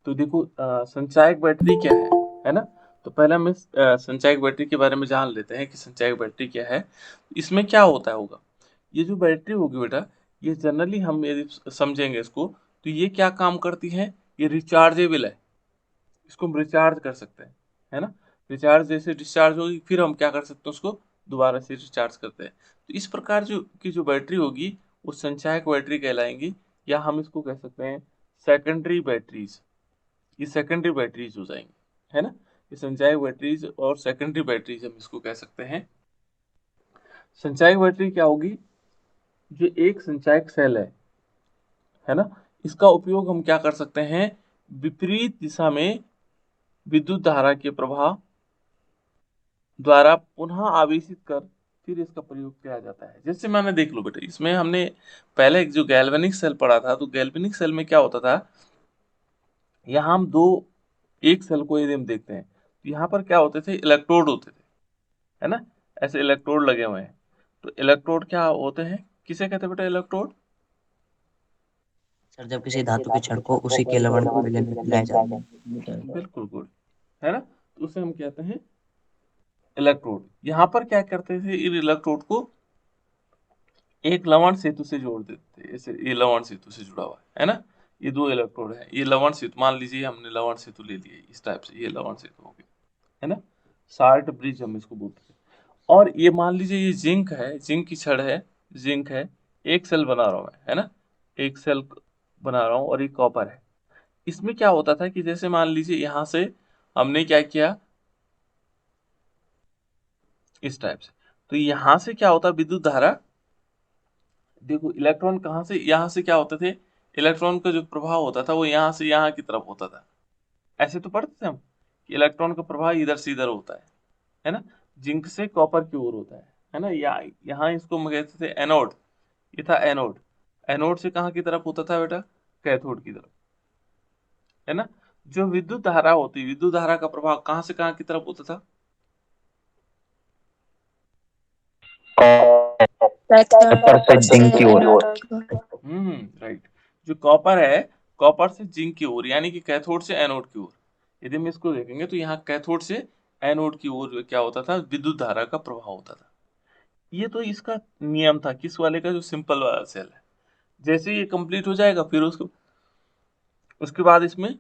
तो देखो संचायक बैटरी क्या है ना। तो पहले हम इस संचायक बैटरी के बारे में जान लेते हैं कि संचायक बैटरी क्या है। इसमें क्या होता होगा, ये जो बैटरी होगी बेटा, ये जनरली हम यदि समझेंगे इसको, तो ये क्या काम करती है, ये रिचार्जेबल है। इसको हम रिचार्ज कर सकते हैं, है ना। रिचार्ज जैसे डिस्चार्ज होगी फिर हम क्या कर सकते हैं, उसको दोबारा से रिचार्ज करते हैं। तो इस प्रकार जो बैटरी होगी वो संचायक बैटरी कहलाएंगी, या हम इसको कह सकते हैं सेकेंडरी बैटरीज। ये सेकेंडरी बैटरीज हो जाएंगी, है ना। ये संचायक बैटरीज और सेकेंडरी बैटरीज हम इसको कह सकते हैं। संचायक बैटरी क्या होगी, जो एक संचायक सेल है ना, इसका उपयोग हम क्या कर सकते हैं, विपरीत दिशा में विद्युत धारा के प्रवाह द्वारा पुनः आवेशित कर फिर इसका प्रयोग किया जाता है। जैसे मैंने देख लो बेटा, इसमें हमने पहले एक जो गैल्वेनिक सेल पढ़ा था, तो गैल्वेनिक सेल में क्या होता था, यहाँ हम दो एक सेल को यदि हम देखते हैं तो यहाँ पर क्या होते थे, इलेक्ट्रोड होते थे, है ना। ऐसे इलेक्ट्रोड लगे हुए हैं। तो इलेक्ट्रोड क्या होते हैं, किसे कहते हैं बेटा इलेक्ट्रोड। सर जब किसी धातु के छड़ को उसी के लवण में मिलाया जाता है। बिल्कुल गुड, है ना। तो उसे हम कहते हैं इलेक्ट्रोड। यहाँ पर क्या करते थे, इन इलेक्ट्रोड को एक लवण सेतु से जोड़ देते थे। ऐसे ये लवण सेतु से जुड़ा हुआ है ना। ये दो इलेक्ट्रोड है, ये लवण सेतु, मान लीजिए हमने लवण सेतु ले लिया इस टाइप से, ये लवण सेतु हो गया, है ना। साल्ट ब्रिज हम इसको बोलते हैं। और ये मान लीजिए ये जिंक है, जिंक की छड़ है, जिंक है, एक सेल बना रहा हूं मैं, है ना, एक सेल बना रहा हूँ, और ये कॉपर है। इसमें क्या होता था कि जैसे मान लीजिए यहाँ से हमने क्या किया, इस टाइप से, तो यहाँ से क्या होता, विद्युत धारा, देखो इलेक्ट्रॉन कहाँ से, यहाँ से क्या होते थे, इलेक्ट्रॉन का जो प्रभाव होता था वो यहाँ से यहाँ की तरफ होता था। ऐसे तो पढ़ते थे हम कि इलेक्ट्रॉन का प्रवाह इधर से इधर होता है ना। जिंक से कॉपर की ओर होता है ना। या यहाँ इसको हम कहते थे एनोड, ये था एनोड। एनोड से कहाँ की तरफ होता था बेटा, कैथोड की तरफ, है ना। जो विद्युत धारा होती, विद्युत धारा का प्रभाव कहाँ से कहाँ की तरफ होता था। कॉपर से जिंक की ओर। राइट। जो कॉपर है, कॉपर से जिंक की ओर, यानी कि कैथोड से एनोड की ओर। यदि हम इसको देखेंगे तो यहाँ कैथोड से एनोड की ओर क्या होता था, विद्युत धारा का प्रभाव होता था। ये तो इसका नियम था, किस वाले का, जो सिंपल वाला सेल है। जैसे ही ये कंप्लीट हो जाएगा फिर उसको, उसके बाद इसमें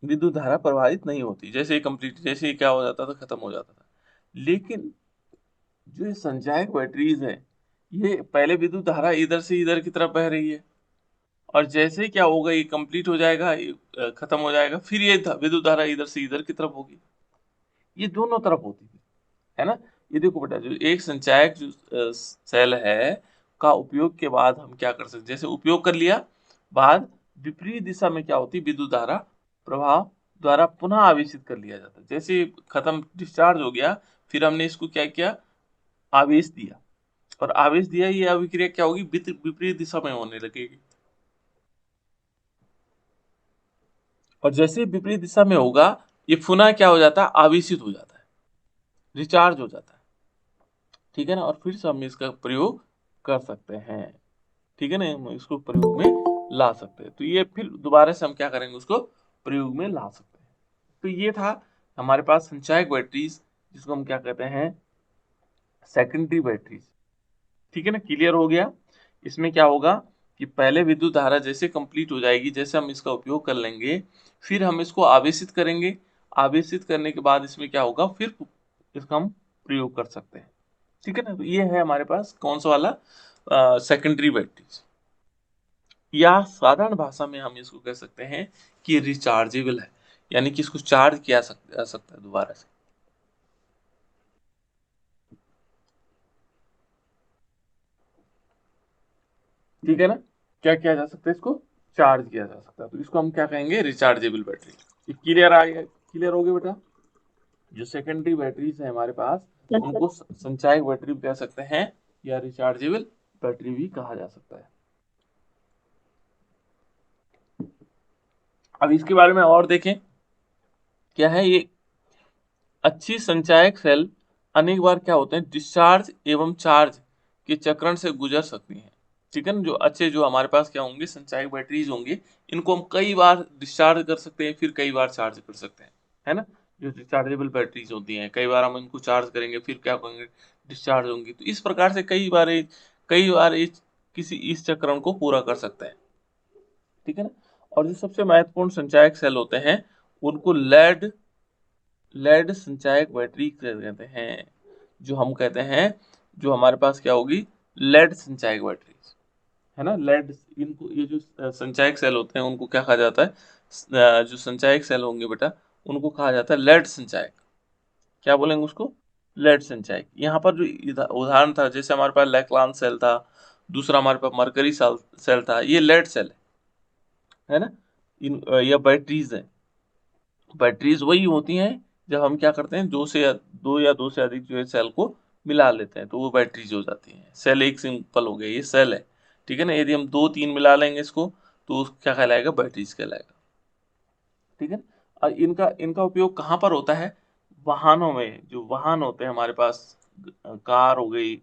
विद्युत धारा प्रवाहित नहीं होती। जैसे ही कंप्लीट, जैसे ही क्या हो जाता था, खत्म हो जाता था। लेकिन जो ये संचायक बैटरीज है, ये पहले विद्युत धारा इधर से इधर की तरफ बह रही है, और जैसे ही क्या होगा, ये कंप्लीट हो जाएगा, ये खत्म हो जाएगा, फिर ये विद्युत धारा इधर से इधर की तरफ होगी। ये दोनों तरफ होती है ना। ये देखो बेटा, जो एक संचायक जो सेल है का उपयोग के बाद हम क्या कर सकते, जैसे उपयोग कर लिया, बाद विपरीत दिशा में क्या होती, विद्युत धारा प्रवाह द्वारा पुनः आवेशित कर लिया जाता है। जैसे खत्म, डिस्चार्ज हो गया, फिर हमने इसको क्या किया, आवेश दिया, और आवेश दिया, ये अभिक्रिया क्या होगी, विपरीत दिशा में होने लगेगी। और जैसे ही विपरीत दिशा में होगा, ये पुनः क्या हो जाता है, आवेशित हो जाता है, रिचार्ज हो जाता है। ठीक है ना, और फिर से हम इसका प्रयोग कर सकते हैं। ठीक है ना, हम इसको प्रयोग में ला सकते हैं। तो ये फिर दोबारा से हम क्या करेंगे, उसको प्रयोग में ला सकते हैं। तो ये था हमारे पास संचायक बैटरीज, जिसको हम क्या कहते हैं, सेकेंडरी बैटरीज। ठीक है ना, क्लियर हो गया। इसमें क्या होगा कि पहले विद्युत धारा जैसे कंप्लीट हो जाएगी, जैसे हम इसका उपयोग कर लेंगे, फिर हम इसको आवेशित करेंगे। आवेशित करने के बाद इसमें क्या होगा, फिर इसका हम प्रयोग कर सकते हैं। ठीक है ना, तो ये है हमारे पास कौन सा वाला, सेकेंडरी बैटरीज। या साधारण भाषा में हम इसको कह सकते हैं कि रिचार्जेबल है, यानी कि इसको चार्ज किया जा सकता है दोबारा से। ठीक है ना, क्या किया जा सकता है, इसको चार्ज किया जा सकता है, तो इसको हम क्या कहेंगे, रिचार्जेबल बैटरी। ये क्लियर आ गया, क्लियर हो गया बेटा। जो सेकेंडरी बैटरीज है हमारे पास, उनको संचायक बैटरी भी कह सकते हैं, या रिचार्जेबल बैटरी भी कहा जा सकता है। अब इसके बारे में और देखें, क्या है ये, अच्छी संचायक सेल अनेक बार क्या होते हैं, डिस्चार्ज एवं चार्ज के चक्रण से गुजर सकती हैं। ठीक है ना, जो अच्छे जो हमारे पास क्या होंगे, संचायक बैटरीज होंगे, इनको हम कई बार डिस्चार्ज कर सकते हैं, फिर कई बार चार्ज कर सकते हैं, है ना। जो रिचार्जेबल बैटरीज होती हैं, कई बार हम इनको चार्ज करेंगे, फिर क्या करेंगे, डिस्चार्ज होंगी। तो इस प्रकार से कई बार किसी इस चक्रण को पूरा कर सकते हैं, ठीक है ना। और जो सबसे महत्वपूर्ण संचायक सेल होते हैं, उनको लेड संचायक बैटरी कहते हैं। जो हम कहते हैं, जो हमारे पास क्या होगी, लेड संचायक बैटरी, है ना। लेड, इनको ये जो संचायक सेल होते हैं, उनको क्या कहा जाता है, जो संचायक सेल होंगे बेटा, उनको कहा जाता है लेड संचायक। क्या बोलेंगे उसको, लेड संचायक। यहाँ पर जो उदाहरण था, जैसे हमारे पास लैक्लान सेल था, दूसरा हमारे पास मरकरी सेल था, ये लेड सेल है ना। ये बैटरीज है। बैटरीज वही होती हैं जब हम क्या करते हैं, दो से अधिक जो है सेल को मिला लेते हैं, तो वो बैटरीज हो जाती हैं। सेल एक सिंपल हो गया, ये सेल है, ठीक है ना। यदि हम दो तीन मिला लेंगे इसको, तो क्या कहलाएगा, बैटरीज कहलाएगा, ठीक है। और इनका इनका उपयोग कहाँ पर होता है, वाहनों में। जो वाहन होते हैं हमारे पास, कार हो गई,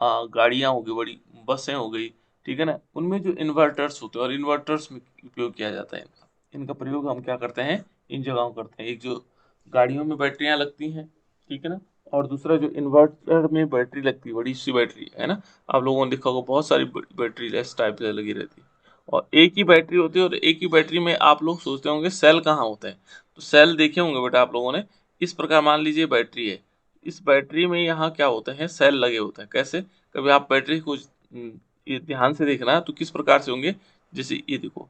गाड़ियाँ हो गई, बड़ी बसें हो गई, ठीक है ना, उनमें जो इन्वर्टर्स होते हैं, और इन्वर्टर्स में उपयोग किया जाता है इनका। इनका प्रयोग हम क्या करते हैं, इन जगहों करते हैं। एक जो गाड़ियों में बैटरियाँ लगती हैं, ठीक है ना, और दूसरा जो इन्वर्टर में बैटरी लगती है, बड़ी सी बैटरी, है ना। आप लोगों ने देखा होगा बहुत सारी बैटरी इस टाइप से लगी रहती है, और एक ही बैटरी होती है। और एक ही बैटरी में आप लोग सोचते होंगे सेल कहाँ होते हैं, तो सेल देखे होंगे बेटा आप लोगों ने। इस प्रकार मान लीजिए बैटरी है, इस बैटरी में यहाँ क्या होते हैं, सेल लगे होते हैं। कैसे, कभी आप बैटरी को ये ध्यान से देखना, तो किस प्रकार से होंगे, जैसे ये देखो,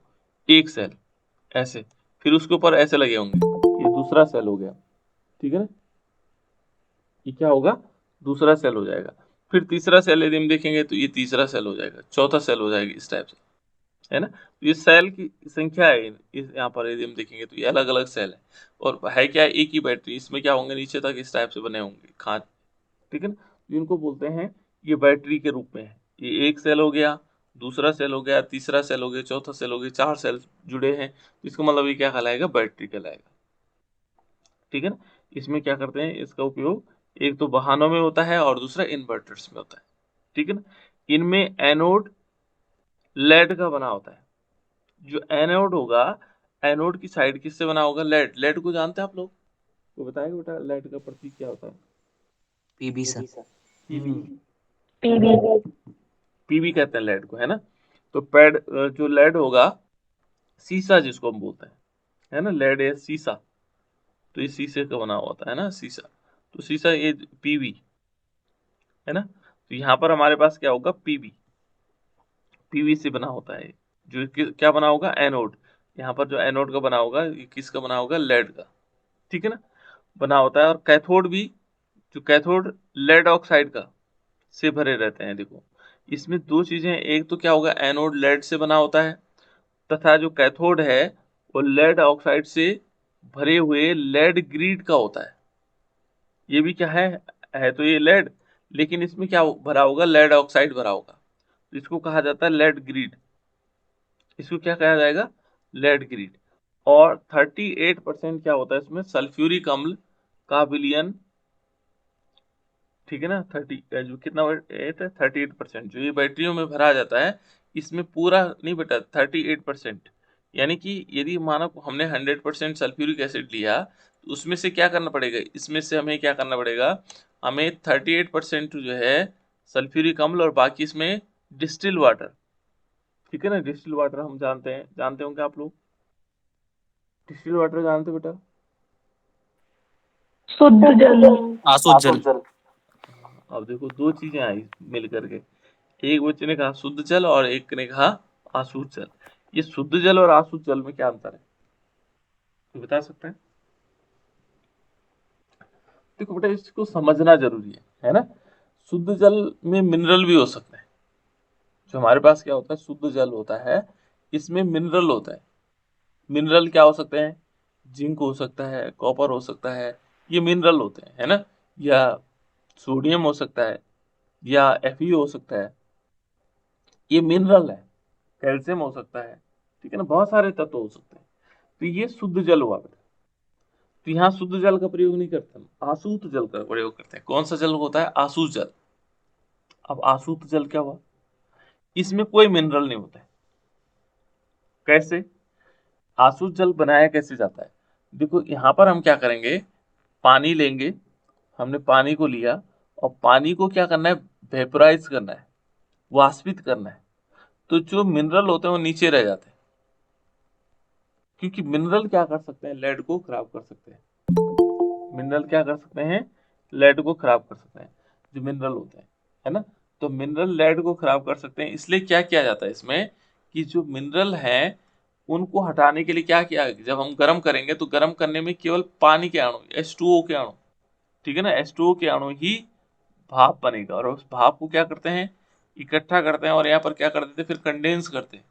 एक सेल ऐसे, फिर उसके ऊपर ऐसे लगे होंगे, ये दूसरा सेल हो गया, ठीक है ना। ये क्या होगा, दूसरा सेल हो जाएगा। फिर तीसरा सेल यदि हम देखेंगे, तो ये तीसरा सेल हो जाएगा, चौथा सेल हो जाएगा, इस टाइप से, है ना। तो ये सेल की संख्या है, इस यहाँ पर यदि हम देखेंगे, तो ये अलग अलग सेल है। और है क्या, एक ही बैटरी, इसमें क्या होंगे, नीचे तक इस टाइप से बने होंगे खांच, ठीक है ना। तो इनको बोलते हैं, ये बैटरी के रूप में है। ये एक सेल हो गया, दूसरा सेल हो गया, तीसरा सेल हो गया, चौथा सेल हो गया, चार सेल जुड़े हैं, तो इसका मतलब ये क्या कहलाएगा, बैटरी कहलाएगा, ठीक है ना। इसमें क्या करते हैं, इसका उपयोग एक तो वाहनों में होता है, और दूसरा इन्वर्टर्स में होता है, ठीक है ना। इनमें एनोड लेड का बना होता है। जो एनोड होगा, एनोड की साइड किससे बना होगा, लेड। लेड को जानते हैं आप लोग, तो बताएंगे बेटा, लेड का प्रतीक क्या होता है, PB sir. PB. PB, PB कहते हैं लेड को, है ना। तो जो लेड होगा, सीसा जिसको हम बोलते हैं, है ना, लेड है सीसा, तो ये शीशे का बना हुआ होता है ना, शीशा। तो शीशा ये पीबी, है ना। तो यहाँ पर हमारे पास क्या होगा, पीबी, पीवी से बना होता है। जो क्या बना होगा, एनोड। यहाँ पर जो एनोड का बना होगा, ये किसका बना होगा, लेड का, ठीक है ना, बना होता है। और कैथोड भी, जो कैथोड लेड ऑक्साइड का से भरे रहते हैं। देखो, इसमें दो चीजें हैं, एक तो क्या होगा, एनोड लेड से बना होता है, तथा जो कैथोड है, वो लेड ऑक्साइड से भरे हुए लेड ग्रीड का होता है। ये भी क्या है तो ये लेड, लेकिन इसमें क्या भरा होगा, लेड ऑक्साइड भरा होगा, तो इसको कहा जाता है लेड ग्रीड। इसको क्या कहा जाएगा, लेड ग्रीड। और 38% क्या होता है इसमें, सल्फ्यूरिक अम्ल का विलयन, ठीक है ना। 30 जो कितना, 38% जो ये बैटरियों में भरा जाता है, इसमें पूरा नहीं बेटा, 38%। यानी कि यदि मानो हमने 100% सल्फ्यूरिक एसिड लिया, तो उसमें से क्या करना पड़ेगा, इसमें से हमें क्या करना पड़ेगा, हमें 38% जो है सल्फ्यूरिक अम्ल, और बाकी इसमें डिस्टिल वाटर, ठीक है ना। डिस्टिल वाटर हम जानते होंगे आप लोग, डिस्टिल वाटर जानते हो बेटा, शुद्ध जल। आसुत जल। अब देखो दो चीजें आई मिल करके, एक बच्चे ने कहा शुद्ध जल, और एक ने कहा आसूत जल। ये शुद्ध जल और आसूत जल में क्या अंतर है, तो बता सकते हैं। देखो बेटा, इसको समझना जरूरी है ना। शुद्ध जल में मिनरल भी हो सकते हैं। जो हमारे पास क्या होता है, शुद्ध जल होता है, इसमें मिनरल होता है। मिनरल क्या हो सकते हैं, जिंक हो सकता है, कॉपर हो सकता है, ये मिनरल होते हैं, है ना। या सोडियम हो सकता है, या Fe हो सकता है, ये मिनरल है। कैल्शियम हो सकता है, ठीक है ना, बहुत सारे तत्व हो सकते हैं। तो ये शुद्ध जल हुआ बेटा। तो यहाँ शुद्ध जल का प्रयोग नहीं करते हम, आसूत जल का प्रयोग करते हैं। कौन सा जल होता है, आसूत जल। अब आसूत जल क्या हुआ, इसमें कोई मिनरल नहीं होता है। कैसे? आसुत जल बनाया कैसे जाता है? देखो यहाँ पर हम क्या करेंगे, पानी लेंगे, हमने पानी को लिया और पानी को क्या करना है, वेपोराइज करना है, वाष्पित करना है। तो जो मिनरल होते हैं वो नीचे रह जाते हैं, क्योंकि मिनरल क्या कर सकते हैं, लेड को खराब कर सकते हैं। मिनरल क्या कर सकते हैं, लेड को खराब कर सकते हैं, जो मिनरल होते हैं, है ना। तो मिनरल लेड को खराब कर सकते हैं, इसलिए क्या किया जाता है इसमें, कि जो मिनरल हैं उनको हटाने के लिए क्या किया, जब हम गर्म करेंगे तो गर्म करने में केवल पानी के अणु, H2O के अणु, ठीक है ना, H2O के अणु ही भाप बनेगा, और उस भाप को क्या करते हैं, इकट्ठा करते हैं, और यहाँ पर क्या कर देते हैं, फिर कंडेंस करते हैं।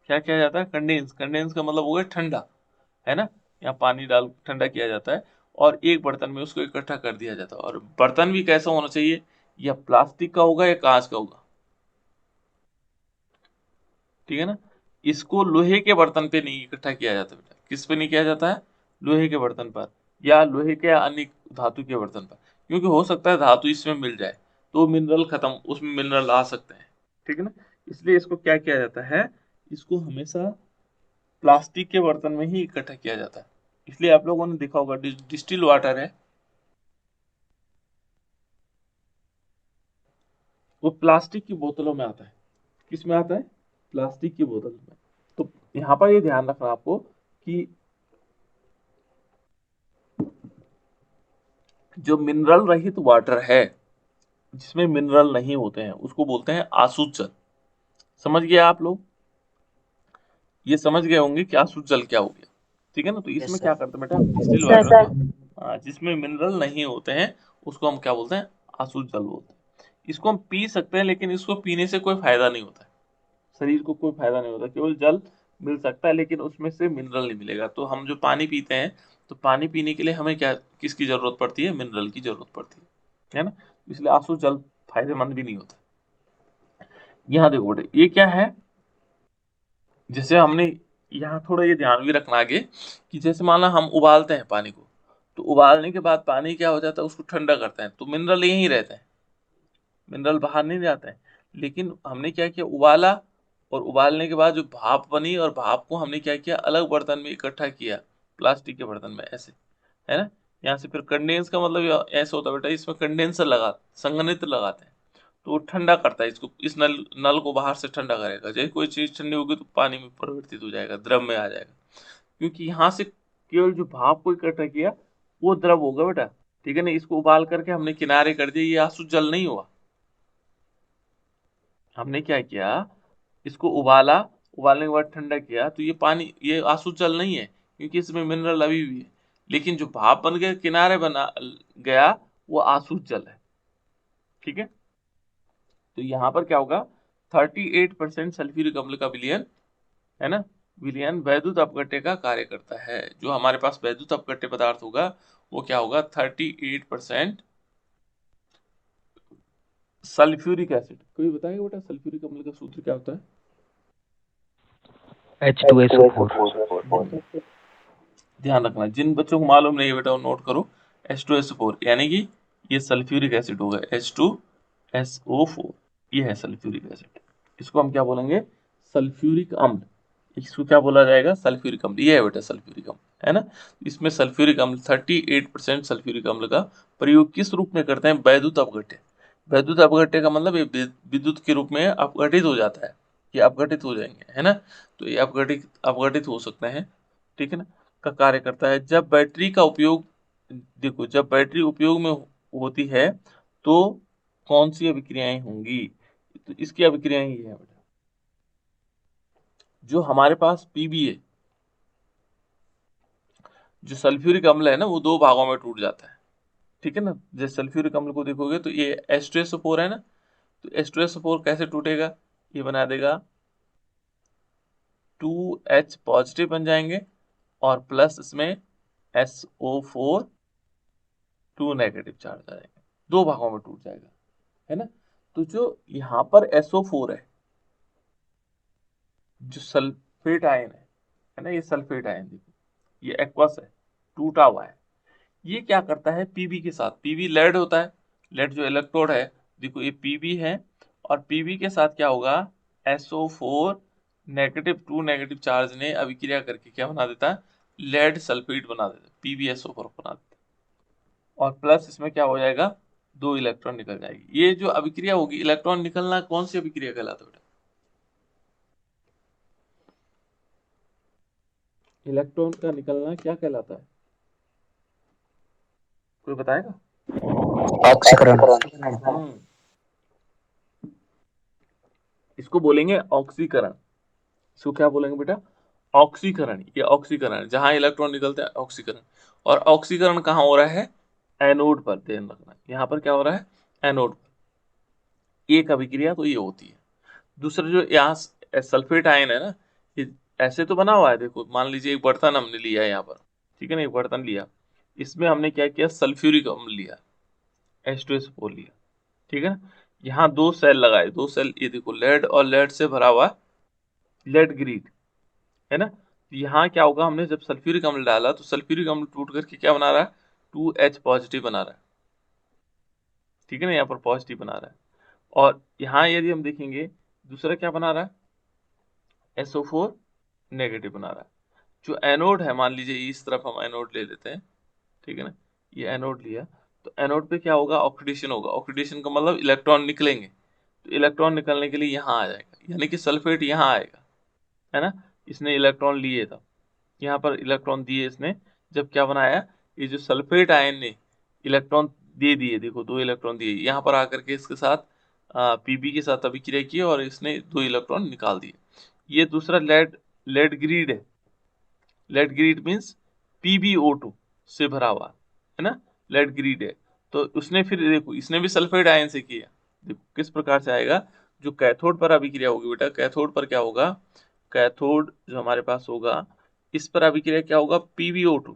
क्या किया जाता है, कंडेंस, कंडेंस का मतलब हो गया ठंडा, है ना। यहाँ पानी डाल ठंडा किया जाता है और एक बर्तन में उसको इकट्ठा कर दिया जाता है। और बर्तन भी कैसा होना चाहिए, या प्लास्टिक का होगा या कांच का होगा, ठीक है ना। इसको लोहे के बर्तन पे नहीं इकट्ठा किया जाता बेटा, किस पे नहीं किया जाता है, लोहे के बर्तन पर, या लोहे के या अन्य धातु के बर्तन पर, क्योंकि हो सकता है धातु इसमें मिल जाए तो मिनरल खत्म, उसमें मिनरल आ सकते हैं, ठीक है ना। इसलिए इसको क्या किया जाता है, इसको हमेशा प्लास्टिक के बर्तन में ही इकट्ठा किया जाता है। इसलिए आप लोगों ने देखा होगा डिस्टिल वाटर है, वो प्लास्टिक की बोतलों में आता है। किस में आता है, प्लास्टिक की बोतल में। तो यहाँ पर ये ध्यान रखना आपको कि जो मिनरल रहित वाटर है, जिसमें मिनरल नहीं होते हैं, उसको बोलते हैं आसुत जल। समझ गए आप लोग, ये समझ गए होंगे कि आसुत जल क्या हो गया, ठीक है ना। तो यस इसमें क्या सर। करते हैं बेटा, डिस्टिल वाटर जिसमें मिनरल नहीं होते हैं उसको हम क्या बोलते हैं, आसुत जल बोलते हैं। इसको हम पी सकते हैं, लेकिन इसको पीने से कोई फायदा नहीं होता है, शरीर को कोई फायदा नहीं होता, केवल जल मिल सकता है, लेकिन उसमें से मिनरल नहीं मिलेगा। तो हम जो पानी पीते हैं, तो पानी पीने के लिए हमें क्या, किसकी जरूरत पड़ती है, मिनरल की जरूरत पड़ती है ना। इसलिए आंसू जल फायदेमंद भी नहीं होता। यहाँ देखो बेटे, ये क्या है, जैसे हमने यहाँ थोड़ा ये ध्यान भी रखना आगे, कि जैसे माना हम उबालते हैं पानी को, तो उबालने के बाद पानी क्या हो जाता है, उसको ठंडा करते हैं, तो मिनरल यहीं रहते हैं, मिनरल बाहर नहीं जाते हैं। लेकिन हमने क्या किया, उबाला, और उबालने के बाद जो भाप बनी, और भाप को हमने क्या किया, अलग बर्तन में इकट्ठा किया, प्लास्टिक के बर्तन में, ऐसे, है ना। यहाँ से फिर कंडेंस का मतलब ऐसे होता है बेटा, इसमें कंडेंसर लगा, संघनित्र लगाते हैं, तो वो ठंडा करता है इसको, इस नल नल को बाहर से ठंडा करेगा। जैसे कोई चीज ठंडी होगी तो पानी में परिवर्तित हो जाएगा, द्रव में आ जाएगा, क्योंकि यहाँ से केवल जो भाप को इकट्ठा किया वो द्रव होगा बेटा, ठीक है ना। इसको उबाल करके हमने किनारे कर दिया, ये आंसू जल नहीं हुआ। हमने क्या किया, इसको उबाला, उबालने के बाद ठंडा किया, तो ये पानी, ये आंसू जल नहीं है, क्योंकि इसमें मिनरल अभी भी है। लेकिन जो भाप बन के किनारे बना गया, वो आंसू जल है, ठीक है। तो यहाँ पर क्या होगा, 38% सल्फ्यूरिक अम्ल का विलयन, है ना, विलयन वैद्युत अपघट्य का कार्य करता है। जो हमारे पास वैद्युत अपघट्य पदार्थ होगा वो क्या होगा, 38% सल्फ्यूरिक एसिड। कोई बताएगा बेटा सल्फ्यूरिक अम्ल का सूत्र क्या होता है? H2SO4। ध्यान रखना, जिन बच्चों को मालूम नहीं है बेटा वो नोट करो, H2SO4, यानी कि ये सल्फ्यूरिक एसिड होगा, H2SO4, ये है सल्फ्यूरिक एसिड। इसको हम क्या बोलेंगे, सल्फ्यूरिक अम्ल। इसको क्या बोला जाएगा, सल्फ्यूरिक अम्ल, ये है बेटा सल्फ्यूरिक अम्ल, है ना। इसमें सल्फ्यूरिक अम्ल 38% सल्फ्यूरिक अम्ल का प्रयोग किस रूप में करते हैं, वैद्युत अपघट्य। वैद्युत अपघट्य का मतलब ये विद्युत के रूप में अपघटित हो जाता है, ये अपघटित हो जाएंगे, है ना। तो ये अपघटित अपघटित हो सकते हैं, ठीक है ना, का कार्य करता है। जब बैटरी का उपयोग, देखो जब बैटरी उपयोग में होती है तो कौन सी अभिक्रियाएं होंगी, तो इसकी अभिक्रियाएं ये है बेटा, जो हमारे पास पीबी है, जो सल्फ्यूरिक अम्ल है ना, वो दो भागों में टूट जाता है, ठीक है ना। जैसे सल्फ्यूरिक अम्ल को देखोगे तो ये H2SO4 है ना, तो H2SO4 कैसे टूटेगा, ये बना देगा 2H पॉजिटिव बन जाएंगे, और प्लस इसमें SO4 2 नेगेटिव चार्ज आ जाएंगे, दो भागों में टूट जाएगा, है ना। तो जो यहाँ पर SO4 है, जो सल्फेट आयन है ना, ये सल्फेट आयन देखो, ये एक्वस है, टूटा हुआ है। ये क्या करता है, पीबी के साथ, पीबी लेड होता है, लेड जो इलेक्ट्रोड है, देखो ये पीबी है, और पीबी के साथ क्या होगा, SO4 नेगेटिव 2 नेगेटिव चार्ज ने अभिक्रिया करके क्या बना देता है, लेड सल्फेट बना देता है, PbSO4 बना देता है। और प्लस इसमें क्या हो जाएगा, 2 इलेक्ट्रॉन निकल जाएगी। ये जो अभिक्रिया होगी, इलेक्ट्रॉन निकलना कौन सी अभिक्रिया कहलाता है बेटा, इलेक्ट्रॉन का निकलना क्या कहलाता है, कोई बताएगा? ऑक्सीकरण। इसको बोलेंगे ऑक्सीकरण। इसको क्या बोलेंगे बेटा, ऑक्सीकरण। ये ऑक्सीकरण, जहां इलेक्ट्रॉन निकलते हैं ऑक्सीकरण। और ऑक्सीकरण कहाँ हो रहा है, एनोड पर, ध्यान रखना यहाँ पर क्या हो रहा है, एनोड पर। एक अभिक्रिया तो ये होती है। दूसरा जो यहाँ सल्फेट आयन है ना, ये ऐसे तो बना हुआ है, देखो मान लीजिए एक बर्तन हमने लिया है यहाँ पर, ठीक है ना, एक बर्तन लिया, इसमें हमने क्या किया, सल्फ्यूरिक अम्ल लिया, H2SO4 लिया, ठीक है ना। यहाँ 2 सेल लगाए, 2 सेल, ये देखो लेड और लेड से भरा हुआ लेड ग्रीड, है ना। यहाँ क्या होगा, हमने जब सल्फ्यूरिक अम्ल डाला तो सल्फ्यूरिक अम्ल टूट करके क्या बना रहा है, 2H पॉजिटिव बना रहा है, ठीक है ना, यहाँ पर पॉजिटिव बना रहा है। और यहाँ यदि हम देखेंगे, दूसरा क्या बना रहा है, SO4 नेगेटिव बना रहा है। जो एनोड है, मान लीजिए इस तरफ हम एनोड ले लेते हैं, ठीक है ना, ये एनोड लिया, तो एनोड पे क्या होगा, ऑक्सीडेशन होगा। ऑक्सीडेशन का मतलब इलेक्ट्रॉन निकलेंगे, तो इलेक्ट्रॉन निकलने के लिए यहाँ आ जाएगा, यानी कि सल्फेट यहाँ आएगा, है ना। इसने इलेक्ट्रॉन लिए था, यहाँ पर इलेक्ट्रॉन दिए इसने, जब क्या बनाया, ये जो सल्फेट आयन ने इलेक्ट्रॉन दे दिए, देखो 2 इलेक्ट्रॉन दिए, यहाँ पर आकर के इसके साथ पीबी के साथ अभिक्रिया की और इसने 2 इलेक्ट्रॉन निकाल दिए। ये दूसरा लेड लेड ग्रीड है। लेड ग्रीड मीन्स PbO2 से भरा हुआ, है ना, लेड ग्रीड है। तो उसने फिर देखो, इसने भी सल्फेट आयन से किया, देखो किस प्रकार से आएगा। जो कैथोड पर अभिक्रिया होगी बेटा, कैथोड पर क्या होगा, कैथोड जो हमारे पास होगा, इस पर अभिक्रिया क्या होगा, PbO2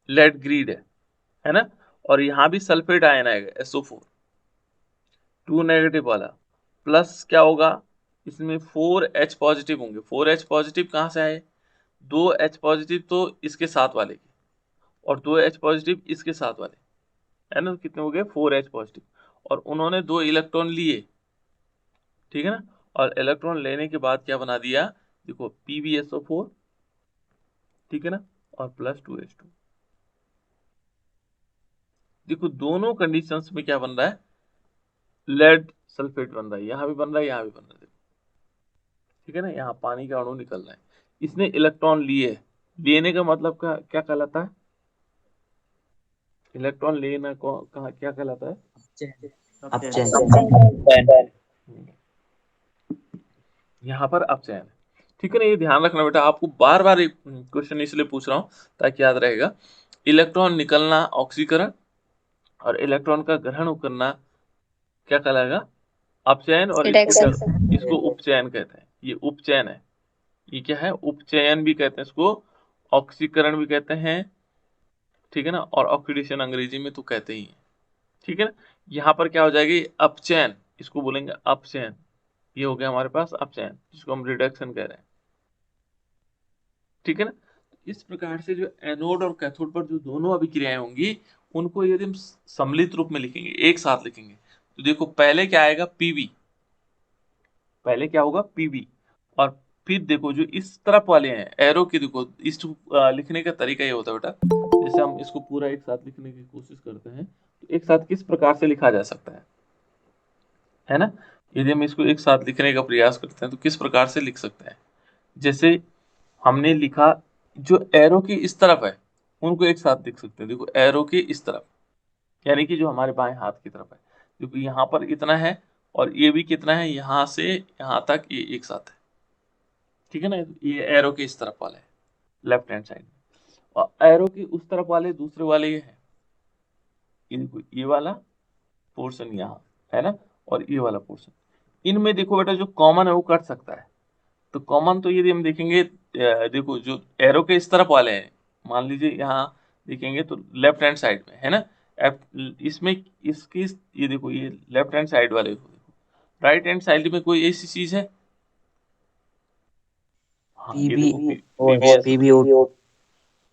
लेड ग्रीड है ना। और यहाँ भी सल्फेट आयन आएगा, SO4 2 नेगेटिव वाला, प्लस क्या होगा, इसमें 4H पॉजिटिव होंगे। 4H पॉजिटिव कहाँ से आए, 2H पॉजिटिव तो इसके साथ वाले के, और 2H पॉजिटिव इसके साथ वाले, है ना, कितने हो गए, 4H पॉजिटिव। और उन्होंने 2 इलेक्ट्रॉन लिए, ठीक है ना। और इलेक्ट्रॉन लेने के बाद क्या बना दिया, देखो PbSO4, ठीक है ना, और प्लस 2H2। देखो दोनों कंडीशंस में क्या बन रहा है, लेड सल्फेट बन रहा है, यहाँ भी बन रहा है, यहाँ भी बन रहा है, देखो, ठीक है ना। यहाँ पानी का अणु निकल रहा है, इसने इलेक्ट्रॉन लिए, लेने का मतलब क्या क्या कहलाता है, इलेक्ट्रॉन लेना को कहाँ क्या कहलाता है, अपचयन। यहाँ पर अपचयन है, ठीक है ना। ये ध्यान रखना बेटा, आपको बार बार क्वेश्चन इसलिए पूछ रहा हूँ ताकि याद रहेगा। इलेक्ट्रॉन निकलना ऑक्सीकरण, और इलेक्ट्रॉन का ग्रहण करना क्या कहलाएगा, अपचयन। और इसको उपचयन कहते हैं, ये उपचयन है। ये क्या है, उपचयन भी कहते हैं इसको, ऑक्सीकरण भी कहते हैं, ठीक है ना। और ऑक्सीडेशन अंग्रेजी में तो कहते ही हैं, ठीक है ना। यहाँ पर क्या हो जाएगी, अपचयन, इसको बोलेंगे अपचयन। ये हो गया हमारे पास अपचयन, जिसको हम रिडक्शन कह रहे हैं, ठीक है ना। इस प्रकार से जो एनोड और कैथोड पर जो दोनों अभिक्रियाएं होंगी, उनको यदि हम सम्मिलित रूप में लिखेंगे, एक साथ लिखेंगे, तो देखो पहले क्या आएगा, पीबी, पहले क्या होगा, पीबी। और फिर देखो जो इस तरफ वाले हैं एरो की, देखो इस लिखने का तरीका ये होता है बेटा, जैसे हम इसको पूरा एक साथ लिखने की कोशिश करते हैं, तो एक साथ किस प्रकार से लिखा जा सकता है ना। यदि हम इसको एक साथ लिखने का प्रयास करते हैं तो किस प्रकार से लिख सकते हैं, जैसे हमने लिखा, जो एरो की इस तरफ है उनको एक साथ लिख सकते हैं, देखो एरो की इस तरफ, यानी कि जो हमारे बाएं हाथ की तरफ है, देखो यहाँ पर इतना है, और ये भी कितना है, यहाँ से यहाँ तक ये एक साथ है, ठीक है ना। ये एरो के इस तरफ वाला है, लेफ्ट हैंड साइड में। और एरो की उस तरफ वाले दूसरे वाले ये है, इनको ये वाला पोर्शन यहाँ है ना, और ये वाला पोर्शन, इनमें देखो बेटा जो कॉमन है वो कट सकता है। तो कॉमन तो यदि हम देखेंगे, देखो जो एरो के इस तरफ वाले हैं, मान लीजिए यहाँ देखेंगे तो लेफ्ट हैंड साइड में है ना, इसमें इसकी, ये देखो ये लेफ्ट हैंड साइड वाले को देखो, राइट हैंड साइड में कोई ऐसी चीज है, हाँ ये पीबी देखो पीबीओ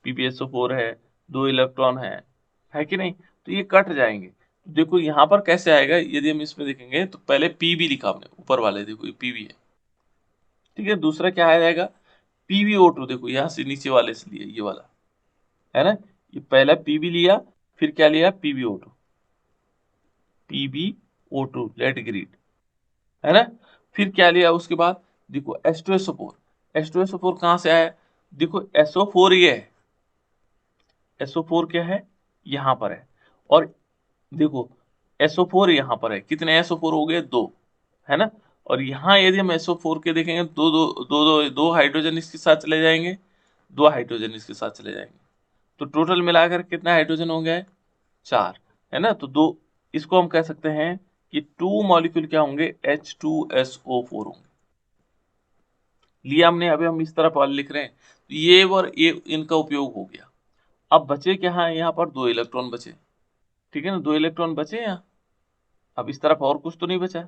PbSO4 है, 2 इलेक्ट्रॉन है कि नहीं, तो ये कट जाएंगे। देखो यहाँ पर कैसे आएगा, यदि हम इसमें देखेंगे तो पहले पीबी लिखा हमने ऊपर वाले, देखो ये पीबी है, ठीक है। दूसरा क्या आ जाएगा, पीबीओ2, देखो यहाँ से नीचे वाले से लिया ये वाला, है ना। ये पहला पीबी लिया, फिर क्या लिया, पीबीओ2, पीबीओ2 लेट ग्रीड, है ना। फिर क्या लिया उसके बाद, देखो H2SO4, H2SO4 कहाँ से आया, देखो SO4 ये है, SO4 क्या है, यहाँ पर है, और देखो SO4 यहाँ पर है, कितने SO4 हो गए, 2, है ना। और यहाँ यदि हम SO4 के देखेंगे, दो हाइड्रोजन इसके साथ चले जाएंगे, 2 हाइड्रोजन इसके साथ चले जाएंगे, तो टोटल मिलाकर कितना हाइड्रोजन हो गया है, 4, है ना। तो दो, इसको हम कह सकते हैं कि 2 मॉलिक्यूल क्या होंगे, H2SO4 होंगे। लिया हमने, अभी हम इस तरफ वाले लिख रहे हैं, तो ये और ये इनका उपयोग हो गया। अब बचे क्या है, यहाँ पर 2 इलेक्ट्रॉन बचे, ठीक है ना, 2 इलेक्ट्रॉन बचे यहाँ। अब इस तरफ और कुछ तो नहीं बचा,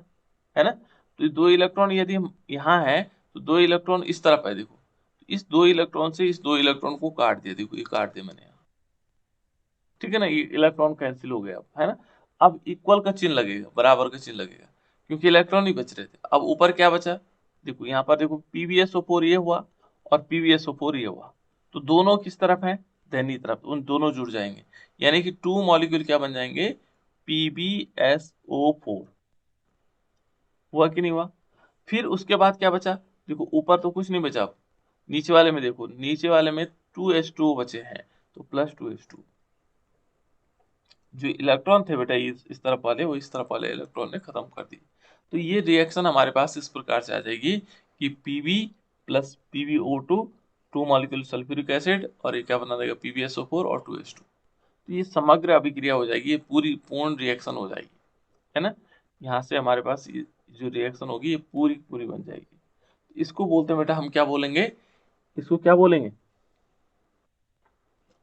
है ना। तो ये 2 इलेक्ट्रॉन यदि हम यहाँ है, तो 2 इलेक्ट्रॉन इस तरफ है, देखो इस 2 इलेक्ट्रॉन से इस 2 इलेक्ट्रॉन को काट दिया, देखो ये काट दिया मैंने यहाँ, ठीक है ना, ये इलेक्ट्रॉन कैंसिल हो गया अब, है ना। अब इक्वल का चिन्ह लगेगा, बराबर का चिन्ह लगेगा, क्योंकि इलेक्ट्रॉन ही बच रहे थे। अब ऊपर क्या बचा, देखो यहाँ पर देखो PbSO4 ये हुआ और PbSO4 ये हुआ, तो दोनों किस तरफ है, दाहिनी तरफ, उन दोनों जुड़ जाएंगे, यानी कि 2 मॉलिक्यूल क्या बन जाएंगे, PbSO4, हुआ कि नहीं हुआ। फिर उसके बाद क्या बचा, देखो ऊपर तो कुछ नहीं बचा, नीचे वाले में देखो, नीचे वाले में 2H2O बचे हैं, तो +2H2, जो इलेक्ट्रॉन थे बेटा इस तरफ वाले, वो इस तरफ वाले इलेक्ट्रॉन ने खत्म कर दिए। तो ये रिएक्शन हमारे पास इस प्रकार से आ जाएगी कि Pb plus PbO2, 2 molecule sulphuric acid, और ये क्या बना देगा, PbSO4 और 2H2, तो ये समग्र अभिक्रिया हो जाएगी, ये पूरी पूर्ण रिएक्शन हो जाएगी, है ना। यहाँ से हमारे पास ये जो रिएक्शन होगी ये पूरी पूरी बन जाएगी। इसको बोलते हैं बेटा, हम क्या बोलेंगे, इसको क्या बोलेंगे,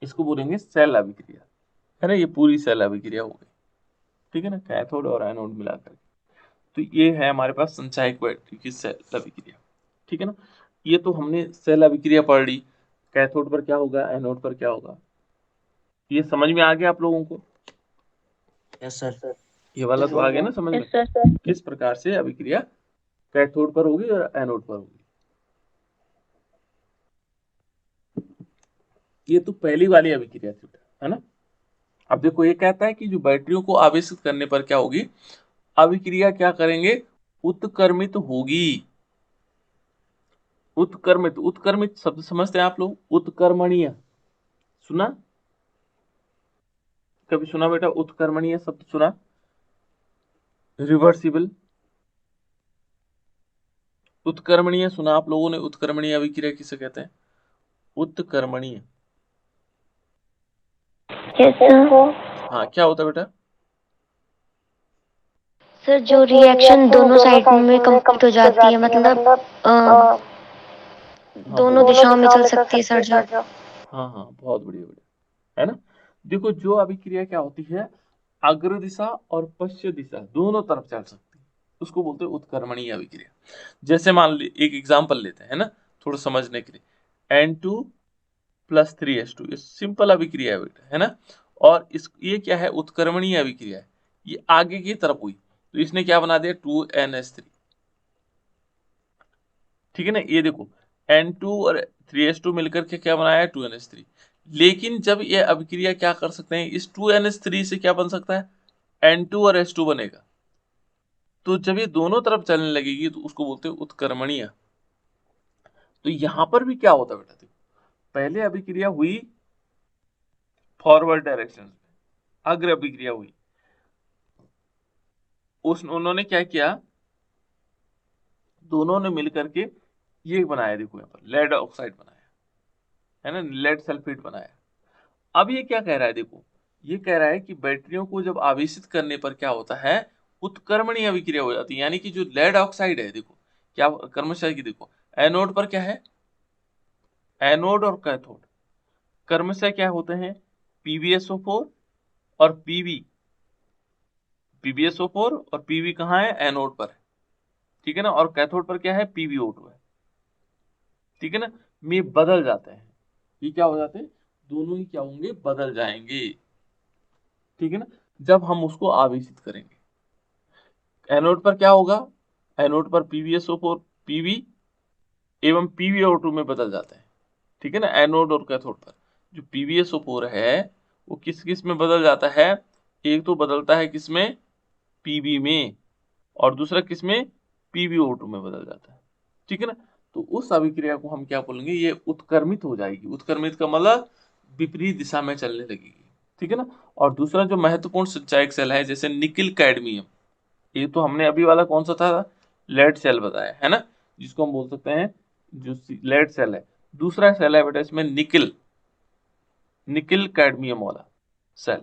इसको बोलेंगे सेल अभिक्रिया, है ना। ये पूरी सेल अभिक्रिया हो गई, ठीक है ना, कैथोड और एनोड मिलाकर। तो ये है हमारे पास संचायक बैटरी की सेल अभिक्रिया, ठीक है ना। ये तो हमने सेल अभिक्रिया पढ़ ली, कैथोड पर क्या होगा, एनोड पर क्या होगा, ये समझ में आ गया आप लोगों को, यस सर। ये वाला तो आ गया ना समझ में, किस प्रकार से अभिक्रिया कैथोड पर होगी और एनोड पर होगी। ये तो पहली वाली अभिक्रिया थी, है ना। अब देखो ये कहता है कि जो बैटरियों को आवेशित करने पर क्या होगी, अभिक्रिया क्या करेंगे, उत्क्रमित होगी। उत्क्रमित, उत्क्रमित शब्द समझते हैं आप लोग, उत्क्रमणीय सुना, कभी सुना बेटा, उत्क्रमणीय शब्द सुना, रिवर्सिबल, उत्क्रमणीय सुना आप लोगों ने, उत्क्रमणीय अभिक्रिया किसे कहते हैं, उत्क्रमणीय। Yes sir. हाँ क्या होता है बेटा, सर जो रिएक्शन दोनों साइड में कंप्लीट हो जाती है, मतलब हाँ दोनों बोलो, दिशाओं में चल सकती है सर जो। हाँ हाँ बहुत बढ़िया बढ़िया, है ना। देखो जो अभिक्रिया क्या होती है, अग्र दिशा और पश्चिम दिशा दोनों तरफ चल सकती है, उसको बोलते हैं उत्क्रमणीय अभिक्रिया। जैसे मान ली एक एग्जांपल लेते हैं, है ना, थोड़ा समझने के लिए, N2 प्लस 3H2, ये सिंपल अभिक्रिया है बेटा, है ना। और इस ये क्या है, उत्क्रमणीय अभिक्रिया है, ये आगे की तरफ हुई, तो इसने क्या बना दिया, 2NH3, ठीक है ना। ये देखो N2 और 3H2 मिलकर के क्या बनाया, 2NH3। लेकिन जब ये अभिक्रिया क्या कर सकते हैं, इस 2NH3 से क्या बन सकता है, N2 और H2 बनेगा। तो जब ये दोनों तरफ चलने लगेगी तो उसको बोलते हैं उत्क्रमणीय। तो यहां पर भी क्या होता है बेटा, देखो पहले अभिक्रिया हुई फॉरवर्ड डायरेक्शन में, अग्र अभिक्रिया हुई, उस उन्होंने क्या किया, दोनों ने मिलकर के ये बनाया, देखो यहाँ पर लेड ऑक्साइड बनाया, है ना, लेड सल्फेट बनाया। अब ये क्या कह रहा है, देखो ये कह रहा है कि बैटरियों को जब आवेशित करने पर क्या होता है, उत्क्रमणीय अभिक्रिया हो जाती है, यानी कि जो लेड ऑक्साइड है, देखो क्या क्रमशः की, देखो एनोड पर क्या है, एनोड और कैथोड क्रमशः क्या होते हैं, PbSO4 और PbSO4 और Pb कहाँ है, एनोड पर है, ठीक है ना, और कैथोड पर क्या है, PbO2 है, ठीक है ना। ये बदल जाते हैं, ये क्या हो जाते हैं, दोनों ही क्या होंगे, बदल जाएंगे, ठीक है ना। जब हम उसको आवेशित करेंगे। एनोड पर क्या होगा, एनोड पर PbSO4 Pb एवं PbO2 में बदल जाता है, ठीक है ना। एनोड और कैथोड पर जो PbSO4 है वो किस किस में बदल जाता है, एक तो बदलता है किसमें, Pb में, और दूसरा किसमें, PbO2 में बदल जाता है, ठीक है ना। तो उस अभिक्रिया को हम क्या बोलेंगे, ये उत्क्रमित हो जाएगी। उत्क्रमित का मतलब विपरीत दिशा में चलने लगेगी, ठीक है ना। और दूसरा जो महत्वपूर्ण संचायक सेल है, जैसे निकिल कैडमियम, ये तो हमने अभी वाला कौन सा था, लेड सेल बताया है ना, जिसको हम बोल सकते हैं जो लेड सेल है। दूसरा सेल है बेटा इसमें निकिल, निकिल कैडमियम वाला सेल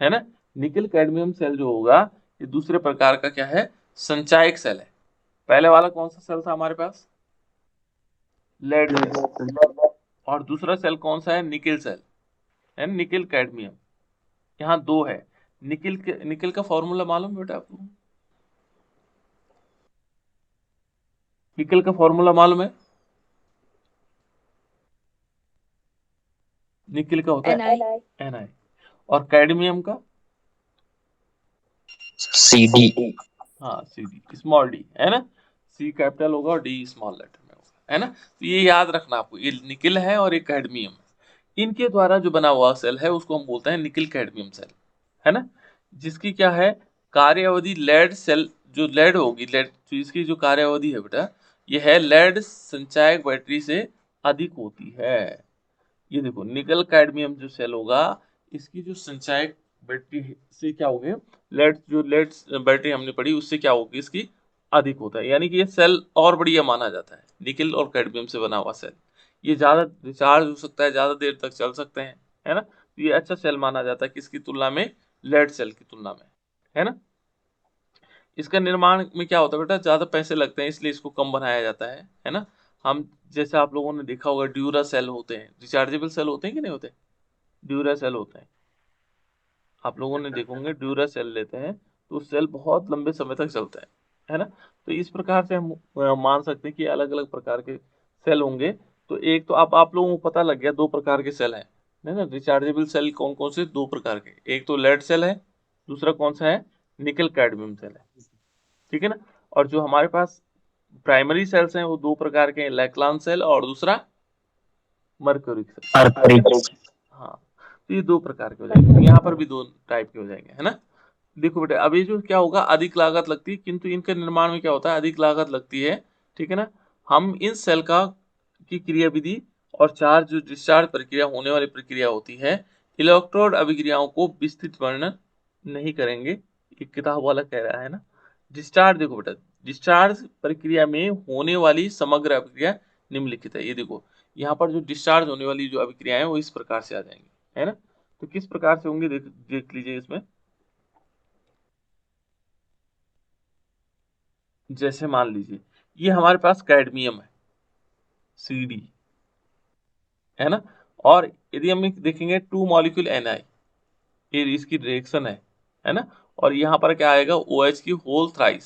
है ना। निकिल कैडमियम सेल जो होगा ये दूसरे प्रकार का क्या है, संचायक सेल है। पहले वाला कौन सा सेल था हमारे पास, लेड सेल, और दूसरा सेल कौन सा है, निकिल सेल है, निकिल कैडमियम। यहाँ दो है। निकिल का फॉर्मूला मालूम है बेटा आपको, निकिल का फॉर्मूला मालूम है, निकिल का होता है Na, और कैडमियम का CD। हाँ CD, स्मॉल डी है ना, C कैपिटल होगा और D स्मॉल लेटर में होगा, है ना। तो ये याद रखना आपको, ये निकिल है और ये कैडमियम है। इनके द्वारा जो बना हुआ सेल है उसको हम बोलते हैं निकिल कैडमियम सेल, है ना। जिसकी क्या है कार्य अवधि, लेड सेल जो लेड होगी, लेड तो इसकी जो कार्य अवधि है बेटा, ये है लेड संचायक बैटरी से अधिक होती है। ये देखो निकल कैडमियम जो सेल होगा, इसकी जो संचायक बैटरी से क्या होगी, लेड जो लेड बैटरी हमने पढ़ी उससे क्या होगी, इसकी अधिक होता है। यानी कि ये सेल और बढ़िया माना जाता है, निकल और कैडमियम से बना हुआ सेल। ये ज्यादा रिचार्ज हो सकता है, ज्यादा देर तक चल सकते हैं, है ना। तो ये अच्छा सेल माना जाता है किसकी तुलना में, लेड सेल की तुलना में, है ना। इसका निर्माण में क्या होता है बेटा, ज्यादा पैसे लगते हैं इसलिए इसको कम बनाया जाता है ना। हम जैसे आप लोगों ने देखा होगा ड्यूरा सेल होते हैं, रिचार्जेबल सेल होते हैं कि नहीं होते, ड्यूरा सेल होते हैं। आप लोगों ने देखोगे ड्यूरा सेल लेते हैं तो सेल बहुत लंबे समय तक चलता है ना। तो इस प्रकार से हम मान सकते हैं कि अलग अलग प्रकार के सेल होंगे। तो एक तो आप लोगों को पता लग गया दो प्रकार के सेल हैं, है ना। रिचार्जेबल सेल कौन कौन से, दो प्रकार के, एक तो लेड सेल है, दूसरा कौन सा है, निकल कैडमियम सेल है, ठीक है ना। और जो हमारे पास प्राइमरी सेल्स हैं वो दो प्रकार के हैं, लैक्लान सेल और दूसरा मर्क्यूरिक सेल। हाँ, तो ये दो प्रकार के हो जाएंगे, तो यहाँ पर भी दो टाइप के हो जाएंगे, है ना। देखो बेटा अब ये जो क्या होगा, अधिक लागत लगती है, किंतु इनके निर्माण में क्या होता है, अधिक लागत लगती है, ठीक है ना। हम इन सेल का की क्रियाविधि और चार्ज जो डिस्चार्ज प्रक्रिया होने वाली प्रक्रिया होती है, इलेक्ट्रोड अभिक्रियाओं को विस्तृत वर्णन नहीं करेंगे, ये किताब वाला कह रहा है ना। डिस्चार्ज देखो बेटा, डिस्चार्ज प्रक्रिया में होने वाली समग्र अभिक्रिया निम्नलिखित है। ये देखो यहाँ पर जो डिस्चार्ज होने वाली जो अभिक्रिया है वो इस प्रकार से आ जाएंगी, है ना। तो किस प्रकार से होंगे देख लीजिए इसमें। जैसे मान लीजिए ये हमारे पास कैडमियम है CD, है ना। और यदि हम देखेंगे 2 मॉलिक्यूल Na, ये इसकी रिएक्शन है ना। और यहाँ पर क्या आएगा, OH की होल थ्राइस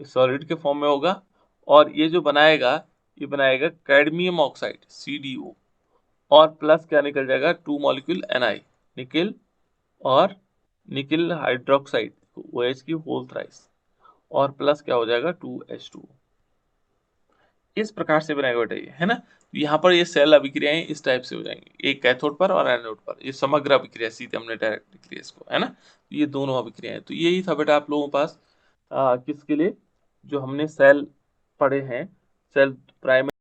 सॉलिड के फॉर्म में होगा, और ये जो बनाएगा ये बनाएगा कैडमियम ऑक्साइड CdO, और प्लस क्या निकल जाएगा 2 मॉलिक्यूल Na, निकिल और निकिल हाइड्रोक्साइड OH की होल थ्राइस, और प्लस क्या हो जाएगा 2H2O। इस प्रकार से बनाएगा बेटा ये, है ना। तो यहाँ पर ये सेल अभिक्रियाएं इस टाइप से हो जाएंगी, एक कैथोड पर और एनोड पर, ये समग्र अभिक्रिया सीधे हमने डायरेक्ट लिख लिया इसको, है ना। तो ये दोनों अभिक्रियाएं, तो यही था बेटा आप लोगों के पास किसके लिए, जो हमने सेल पढ़े हैं, सेल प्राइमरी